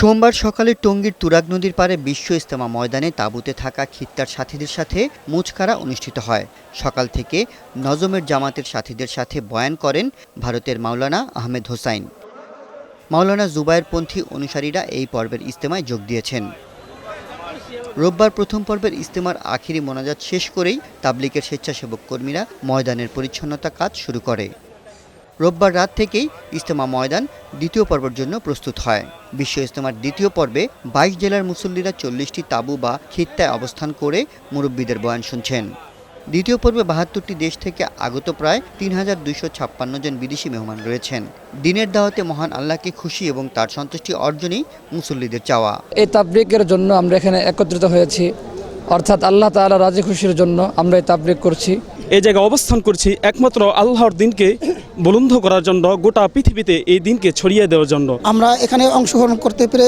সোমবার সকালে টঙ্গীর তুরাগ নদীর পাড়ে বিশ্ব ইজতেমা ময়দানে তাঁবুতে থাকা খিত্তার সাথীদের সাথে মুচকারা অনুষ্ঠিত হয়। সকাল থেকে নজমের জামাতের সাথীদের সাথে বয়ান করেন ভারতের মাওলানা আহমেদ হোসাইন। মাওলানা জুবায়েরপন্থী অনুসারীরা এই পর্বের ইজতেমায় যোগ দিয়েছেন। রোববার প্রথম পর্বের ইজতেমার আখিরি মোনাজাত শেষ করেই তাবলিগের স্বেচ্ছাসেবক কর্মীরা ময়দানের পরিচ্ছন্নতা কাজ শুরু করে। রোববার রাত থেকেই ইজতেমা ময়দান দ্বিতীয় পর্বের জন্য প্রস্তুত হয়। বিশ্ব ইজতেমার দ্বিতীয় পর্বে ২২ জেলার মুসল্লিরা ৪০টি তাঁবু বা খিত্তায় অবস্থান করে মুরব্বিদের বয়ান শুনছেন। দ্বিতীয় পর্বে ৭২টি দেশ থেকে আগত প্রায় ৩,২৫৬ জন বিদেশি মেহমান রয়েছেন। দিনের দাওয়াতে মহান আল্লাহকে খুশি এবং তার সন্তুষ্টি অর্জনই মুসল্লিদের চাওয়া। এই তাবলিগের জন্য আমরা এখানে একত্রিত হয়েছি, অর্থাৎ আল্লাহ তাআলা রাজি খুশির জন্য আমরা এই তাবলিগ করছি। এই জায়গায় অবস্থান করছি একমাত্র আল্লাহর দিনকে বুলন্দ করার জন্য, গোটা পৃথিবীতে এই দিনকে ছড়িয়ে দেওয়ার জন্য। আমরা এখানে অংশগ্রহণ করতে পেরে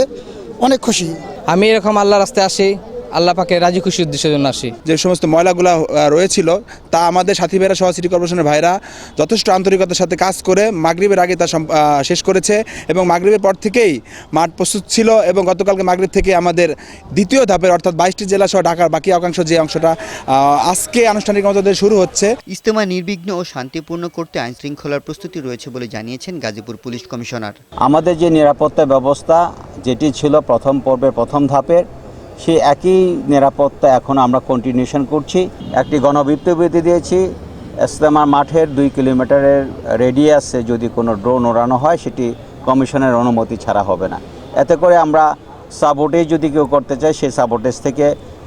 অনেক খুশি। আমি এরকম আল্লাহর রাস্তায় আসি, আল্লাহ পাকে রাজি খুশির উদ্দেশ্যের জন্য আসি। যে সমস্ত ময়লাগুলো রয়েছিল তা আমাদের সাথী ভাইরা সহ সিটি কর্পোরেশনের ভাইরা যথেষ্ট আন্তরিকতার সাথে কাজ করে মাগরিবের আগে তা শেষ করেছে এবং মাগরিবের পর থেকেই মাঠ প্রস্তুত ছিল এবং গতকালকে মাগরিব থেকে আমাদের দ্বিতীয় ধাপের অর্থাৎ ২২টি জেলা সহ ঢাকার বাকি অংশ যে অংশটা আজকে আনুষ্ঠানিকভাবে শুরু হচ্ছে। ইজতেমা নির্বিঘ্ন ও শান্তিপূর্ণ করতে আইনশৃঙ্খলার প্রস্তুতি রয়েছে বলে জানিয়েছেন গাজীপুর পুলিশ কমিশনার। আমাদের যে নিরাপত্তা ব্যবস্থা যেটি ছিল প্রথম পর্বের প্রথম ধাপের, সেই একই নিরাপত্তা এখন আমরা কন্টিনিউশন করছি। একটি গণবিজ্ঞপ্তি দিয়েছি, ইজতেমা মাঠের ২ কিলোমিটারের রেডিয়াসে যদি কোনো ড্রোন ওড়ানো হয় সেটি কমিশনের অনুমতি ছাড়া হবে না। এতে করে আমরা সাবোটেজ যদি কেউ করতে চায় সেই সাবোটেজ থেকে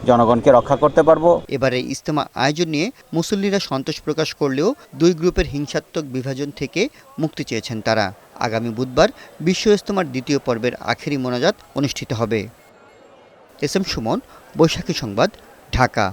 জনগণকে রক্ষা করতে পারবো। এবারে ইজতেমা আয়োজন নিয়ে মুসল্লিরা সন্তোষ প্রকাশ করলেও দুই গ্রুপের হিংসাত্মক বিভাজন থেকে মুক্তি চেয়েছেন তারা। আগামী বুধবার বিশ্ব ইজতেমার দ্বিতীয় পর্বের আখেরি মোনাজাত অনুষ্ঠিত হবে। এস এম সুমন, বৈশাখী সংবাদ, ঢাকা।